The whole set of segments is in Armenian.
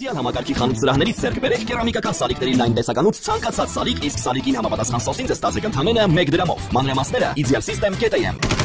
Իդեալ համակարգի խանութ սրահներից ձեռք բերեք կերամիկական սալիկների լայն տեսականուց ցանկացած սալիկ, իսկ սալիկին համապատասխան սոսին ստացեք ընդամենը 1 դրամով։ Մանրամասները idealsystem.am։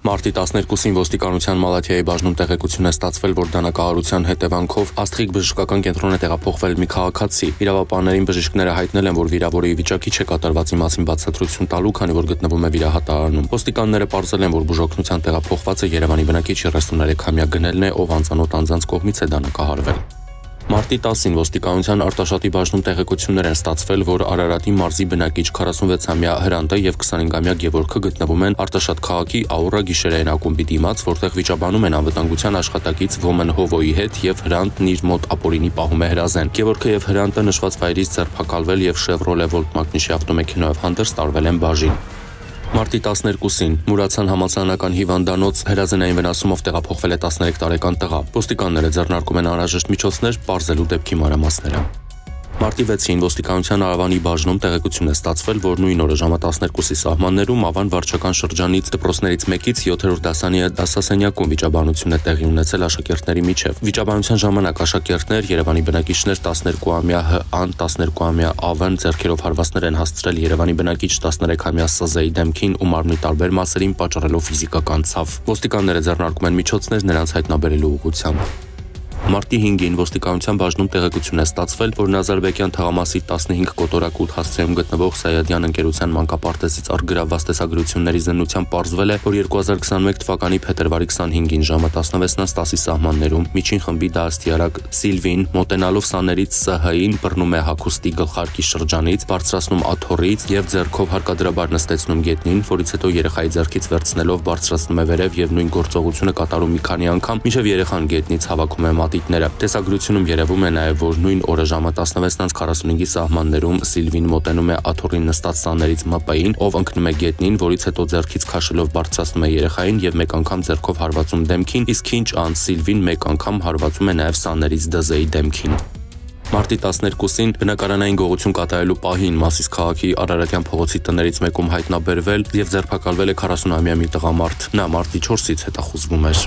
Մարտի 12-ին ոստիկանության Մալաթիայի բաժնում տեղեկություն է ստացվել, որ դանակահարության հետևանքով Աստղիկ բժշկական կենտրոն է տեղափոխվել մի քաղաքացի։ Իրավապահներին բժիշկները հայտնել են, որ վիրավորի վիճակի չէ կատարվածի մասին բացատրություն տալու, քանի որ գտնվում է վիրահատարանում։ Ոստիկանները պարզել են, որ բուժօգնության տեղափոխվածը Երևանի բնակիչ 33-ամյա գնելն է, ով անծանոթ անձանց կողմից է դանակահարվել։ Մարտի 10-ին ոստիկանության Արտաշատի բաժնում տեղեկություններ են ստացվել, որ Արարատի մարզի բնակիչ 46-ամյա Հրանտը եւ 25-ամյա Գևորգը գտնվում են Արտաշատ քաղաքի Աուրա գիշերային ակումբի դիմաց, որտեղ վիճաբանում են անվտանգության աշխատակից Ոմեն Հովոյի հետ եւ Հրանտն իր մոտ ապօրինի պահում է հրազեն։ Գևորգը եւ Հրանտը նշված վայրից ձերբակալվել եւ Chevrolet Volt մակնիշի ավտոմեքենայով հանդերձ տարվել են բաժին։ Մարտի 12-ին Մուրացան համալսարանական հիվանդանոց հրազենային վնասումով տեղափոխվել է 13 տարեկան տղա։ Ոստիկանները ձեռնարկում են անհրաժեշտ միջոցներ պարզելու դեպքի մանրամասները։ Մարտի 6-ին ոստիկանության Արավանի բաժնում տեղեկություն է ստացվել, որ նույն օրը ժամը 12-ի սահմաններում Ավան վարչական շրջանից դպրոցներից մեկից 7-րդ դասանի դասասենյակում վիճաբանություն է տեղի ունեցել աշակերտների միջև։ Վիճաբանության ժամանակ աշակերտներ, Երևանի բնակիչներ 12-ամյա Հ.Ան, 12-ամյա Ա.Վ.-ն ձեռքերով հարվածներ են հասցրել Երևանի բնակիչ 13-ամյա Ս.Զ.-ի դեմքին ու մարմնի տարբեր մասերին պատճառելով ֆիզիկական ցավ։ Ոստիկանները ձեռնարկում են միջոցներ նրանց հայտնաբերելու ուղղությամբ։ Մարտի 5-ին ոստիկանության բաժնում տեղեկություն է ստացվել, որ Նազարբեկյան թաղամասի 15 կոտորակուտ հասցեում գտնվող Սայադյան ընկերության մանկապարտեզից առգրավված տեսագրությունների զննությամբ պարզվել է, որ 2021 թվականի փետրվարի 25-ին ժամը 16:10-ի սահմաններում միջին խմբի դաստիարակ Սիլվին մոտենալով սաներից ՍՀ-ին բռնում է հագուստի գլխարկի շրջանից, բարձրացնում աթոռից եւ ձեռքով հարկադրաբար նստեցնում գետնին, որից հետո երեխայի ձեռքից վերցնելով բարձրացնում է վերև եւ նույն գործողությունը կատարում մի քանի անգամ, մինչեւ երեխան գետնից հավաքում է Տեսագրությունում երևում է նաև, որ նույն օրը ժամը 16:45-ի սահմաններում Սիլվին մոտենում է աթոռին նստած սաներից ՄՊ-ին, ով ընկնում է գետնին, որից հետո ձեռքից քաշելով բարձրացնում է երեխային եւ մեկ անգամ ձեռքով հարվածում դեմքին, իսկ քիչ անց Սիլվին մեկ անգամ հարվածում է նաև սաներից ԴԶ-ի դեմքին։ Մարտի 12-ին բնակարանային գողություն կատարելու պահին Մասիս քաղաքի Արարատյան փողոցի տներից մեկում հայտնաբերվել եւ ձերբակալվել է 40-ամյա մի տղամարդ։ Նա մարտի 4-ից հետախուզվում էր։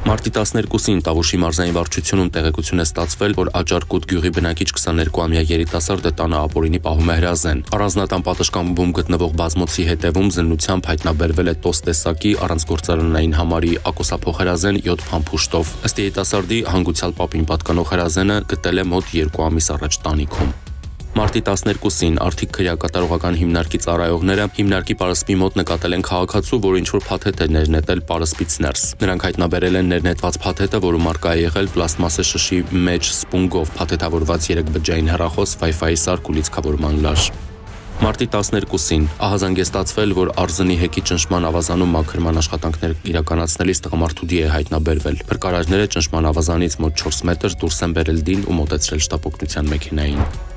Մարտի 12-ին Տավուշի մարզային վարչությունում տեղեկություն է ստացվել, որ Աճարկուտ գյուղի բնակիչ 22-ամյա երիտասարդը տանը ապօրինի պահում է հրազեն։ Առանձնատան պատշգամբում գտնվող բազմոցի հետևում զննությամբ հայտնաբերվել է տոս տեսակի առանց գործարանային համարի ակոսափող հրազեն 7 փամփուշտով։ Ըստ երիտասարդի հանգուցյալ պապին պատկանող հրազենը գտել է մոտ 2 ամիս առաջ տանիքում։ Մարտի 12-ին Արթիկ քրեակատարողական հիմնարկի ծառայողները հիմնարկի պարսպի մոտ նկատել են քաղաքացու, որ ինչ-որ փաթեթ է ներնետել պարսպից ներս։ Նրանք հայտնաբերել են ներնետված փաթեթը, որում արկա է եղել պլաստմասե շշի մեջ սպունգով փաթեթավորված 3 բջջային հեռախոս, Wi-Fi սարք ու լիցքավորման լաշ։ Մարտի 12-ին ահազանգ է ստացվել, որ Արզնի հեկի ճնշման ավազանում մաքրման աշխատանքներ իրականացնելիս տղամարդու դի է հայտնաբերվել։ Փրկարարները ճնշման ավազանից մոտ 4 մետր դուրս են բերել դին ու մոտեցրել շտապօգնության մեքենային։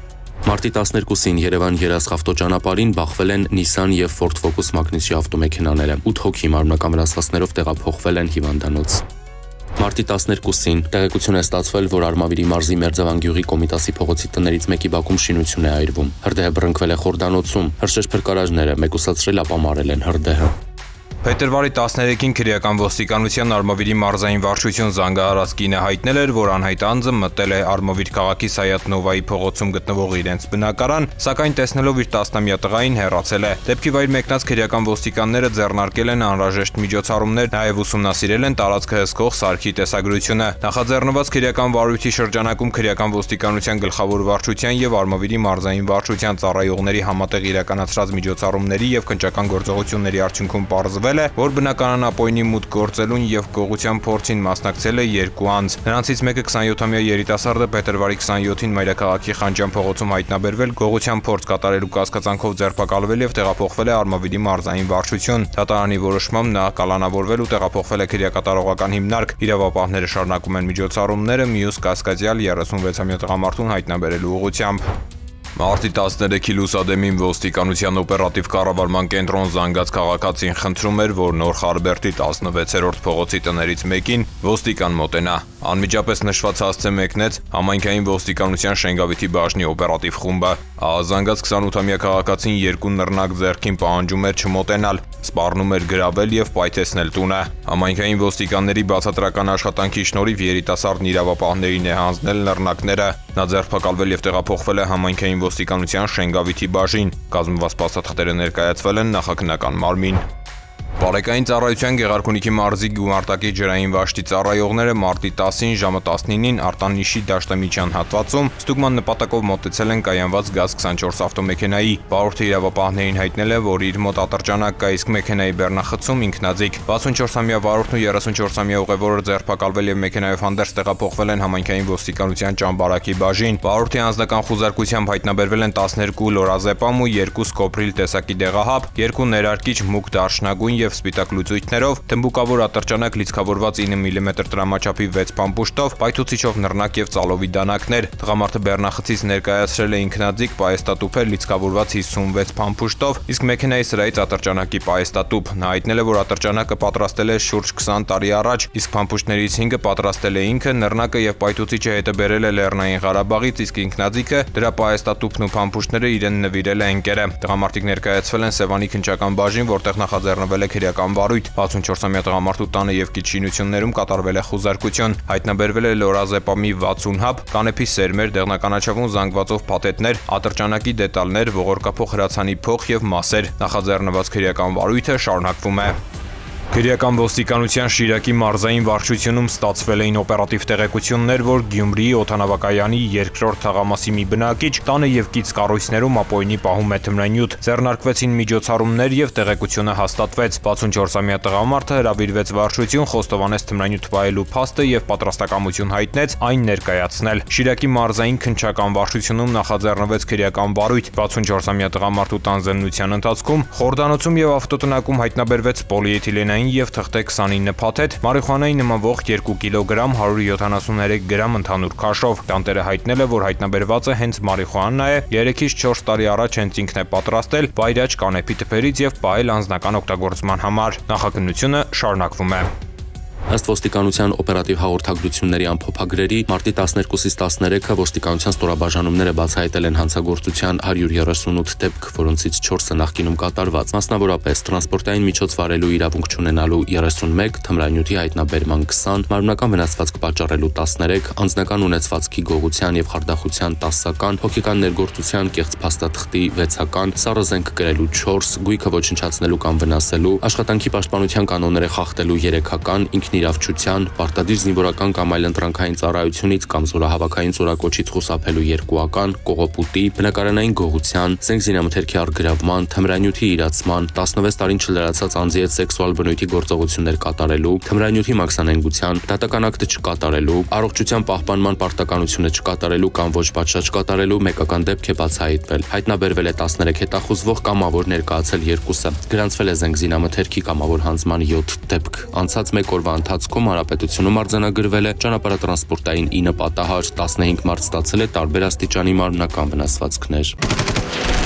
Մարտի 12-ին Երևան-Երասխ ավտոճանապարհին բախվել են Nissan եւ Ford Focus մագնիսի ավտոմեքենաները։ 8 հոգի մարմնական վնասվածքներով տեղափոխվել են հիվանդանոց։ Մարտի 12-ին տեղեկություն է ստացվել, որ Արմավիրի մարզի Մերձավան գյուղի Կոմիտասի փողոցի տներից մեկի բակում շինություն է այրվում։ Հրդեհը բռնկվել է խորդանոցում։ Հրշեջ փրկարարները մեկուսացրել ապա մարել են հրդեհը։ Փետրվարի 13-ին քրեական ոստիկանության Արմավիրի մարզային վարչություն զանգահարած կինը հայտնել էր, որ անհայտ անձը մտել է Արմավիր քաղաքի Սայաթնովայի փողոցում գտնվող իրենց բնակարան, սակայն տեսնելով իր 10-ամյա տղային հեռացել է։ Դեպքի վայր մեկնած քրեական ոստիկանները ձեռնարկել են անհրաժեշտ միջոցառումներ, նաև ուսումնասիրել են տարածքը հսկող սարքի տեսագրությունը։ Նախաձեռնված քրեական վարույթի շրջանակում քրեական ոստիկանության գլխավոր վարչության եւ Արմավիրի մարզային վարչության ծառայողների համատեղ իրականացրած միջոցառումների եւ քննչական գործողությունների արդյունքում պարզվել որ բնականon ապօրինի մուտք գործելուն եւ գողության փորձին մասնակցել է 2 անձ։ Նրանցից մեկը 27-ամյա երիտասարդը փետրվարի 27-ին Մայրաքաղաքի Խանջյան փողոցում հայտնաբերվել, գողության փորձ կատարելու կասկածանքով ձերբակալվել եւ տեղափոխվել է Արմավիրի մարզային վարչություն։ Դատարանի որոշմամբ նա կալանավորվել ու տեղափոխվել է քրեակատարողական հիմնարկ։ Իրավապահները շարունակում են միջոցառումները մյուս կասկածյալ 36-ամյա տղամարդուն հայտնաբերելու ուղղությամբ։ Մարտի 13-ի լուսադեմին ոստիկանության օպերատիվ կառավարման կենտրոն զանգած քաղաքացին խնդրում էր, որ Նոր Խարբերդի 16-րդ փողոցի տներից մեկին ոստիկան մոտենա։ Անմիջապես նշված հասցե մեկնեց համայնքային ոստիկանության Շենգավիթի բաժնի օպերատիվ խումբը։ Զանգած 28-ամյա քաղաքացին երկու նռնակ ձեռքին պահանջում էր չմոտենալ, սպառնում էր գրավել եւ պայթեցնել տունը։ Համայնքային ոստիկանների բացատրական աշխատանքի շնորհիվ երիտասարդն իրավապահներին է հանձնել նռնակները։ Նա ձերբակալվել եւ տեղափոխվել է համայնքային ոստիկանության Շենգավիթի բաժին։ Կազմված փաստաթղթերը ներկայացվել են նախաքննական մարմին։ Բարեկային ծառայության Գեղարքունիքի մարզի գումարտակի ջրային վաշտի ծառայողները մարտի 10-ին ժամը 19-ին Արտանիշի Դաշտամիջյան հատվածում ստուգման նպատակով մոտեցել են կայանված ԳԱԶ-24 ավտոմեքենայի։ Վարորդը իրավապահներին հայտնել է, որ իր մոտ ատրճանակ կա, իսկ մեքենայի բեռնախցում ինքնաձիգ։ 64-ամյա վարորդն ու 34-ամյա ուղևորը ձերբակալվել եւ մեքենայով հանդերձ տեղափոխվել են համայնքային ոստիկանության Ճամբարակի բաժին։ Վարորդի անձնական խուզարկությամբ հայտնաբերվել են 12 լորազեպամ ու 2 սկոպրիլ տեսակի դեղահապ, 2 ներարկիչ մուգ դարչնագույն եւ սպիտակ լուծույթներով, թմբուկավոր ատրճանակ լիցքավորված 9 մմ տրամաչափի 6 փամփուշտով, պայթուցիչով նռնակ եւ ծալովի դանակներ։ Տղամարդը բեռնախցից ներկայացրել է ինքնաձիգ պայեստատուփեր լիցքավորված 56 փամփուշտով, իսկ մեքենայի սրահից ատրճանակի պայեստատուփ։ Նա հայտնել է, որ ատրճանակը պատրաստել է շուրջ 20 տարի առաջ, իսկ փամփուշտներից 5-ը պատրաստել է ինքը, նռնակը եւ պայթուցիչը հետը բերել է Լեռնային Ղարաբաղից, իսկ ինքնաձիգը, դրա պայեստատուփն ու փամփուշտները իրեն նվիրել է ընկերը։ Տղամարդիկ ներկայացվել են Սևանի քննչական բաժին, որտեղ նախաձեռնվել է քրեական վարույթ։ 64-ամյա տղամարդու տանը եւ քիչ շինություններում կատարվել է խուզարկություն։ Հայտնաբերվել է լորազեպամի 60 հապ, կանեփի սերմեր, դեղնականաչավուն զանգվածով փաթեթներ, ատրճանակի դետալներ, ողորկափող հրացանի փող եւ մասեր։ Նախաձեռնված քրեական վարույթը շարունակվում է։ Քրեական ոստիկանության Շիրակի մարզային վարչությունում ստացվել էին օպերատիվ տեղեկություններ, որ Գյումրիի օդանավակայանի երկրորդ թաղամասի մի բնակիչ տանը եւ կից կառույցներում ապօրինի պահում է թմրանյութ։ Ձեռնարկվեցին միջոցառումներ եւ տեղեկությունը հաստատվեց։ 64-ամյա տղամարդը հրավիրվեց վարչություն, խոստովանեց թմրանյութ պահելու փաստը եւ պատրաստակամություն հայտնեց այն ներկայացնել։ Շիրակի մարզային քննչական վարչությունում նախաձեռնվեց քրեական վարույթ։ 64-ամյա տղամարդու տան զննության ընթացքում խորդանոցում եւ ավտոտնակում հայտնաբերվեց պոլիէթիլենային եւ թղթե 29 փաթեթ, մարիխուանայի նմանվող 2 կիլոգրամ 173 գրամ ընդհանուր քաշով։ Տանտերը հայտնել է, որ հայտնաբերվածը հենց մարիխուանա է, 3-ից 4 տարի առաջ հենց ինքն է պատրաստել վայրաճ կանեփի թփերից եւ պահել անձնական օգտագործման համար։ Նախաքննությունը շարունակվում է։ Ըստ ոստիկանության օպերատիվ հաղորդագրությունների ամփոփագրերի, մարտի 12-ից 13-ը ոստիկանության ստորաբաժանումները բացահայտել են հանցագործության 138 դեպք, որոնցից 4-ը նախկինում կատարված, մասնավորապես տրանսպորտային միջոց վարելու իրավունք չունենալու 31, թմրանյութի հայտնաբերման 20, մարմնական վնասվածք պատճառելու 13, անձնական ունեցվածքի գողության եւ խարդախության 10-ական, հոգեկան ներգործության կեղծ փաստաթղթի 6-ական, սառը զենք կրելու 4, գույքը ոչնչացնելու կամ վնասելու, աշխատանքի պաշտպանության կանոնները խախտելու 3-ական, ինքնիրավչության, պարտադիր զինվորական կամ այլ ընտրանքային ծառայությունից կամ զորահավաքային զորակոչից խուսափելու 2-ական, կողոպուտի, բնակարանային գողության, զենք զինամթերքի առգրավման, թմրանյութի իրացման, 16 տարին չլրացած անձի հետ սեքսուալ բնույթի գործողություններ կատարելու, թմրանյութի մաքսանենգության, դատական ակտը չկատարելու, առողջության պահպանման պարտականությունը չկատարելու կամ ոչ պատշաճ կատարելու մեկական դեպք է բացահայտվել։ Հայտնաբերվել է 13 հետախուզվող կամավոր ներկայացել 2-ը։ Գրանցվել է զենք զինամթերքի կամավոր հանձնման 7 դեպք։ Անցած 1 օրվա ընթացքում հանրապետությունում արձանագրվել է ճանապարհատրանսպորտային 9 պատահար, 15 մարդ ստացել է տարբեր աստիճանի մարմնական վնասվածքներ։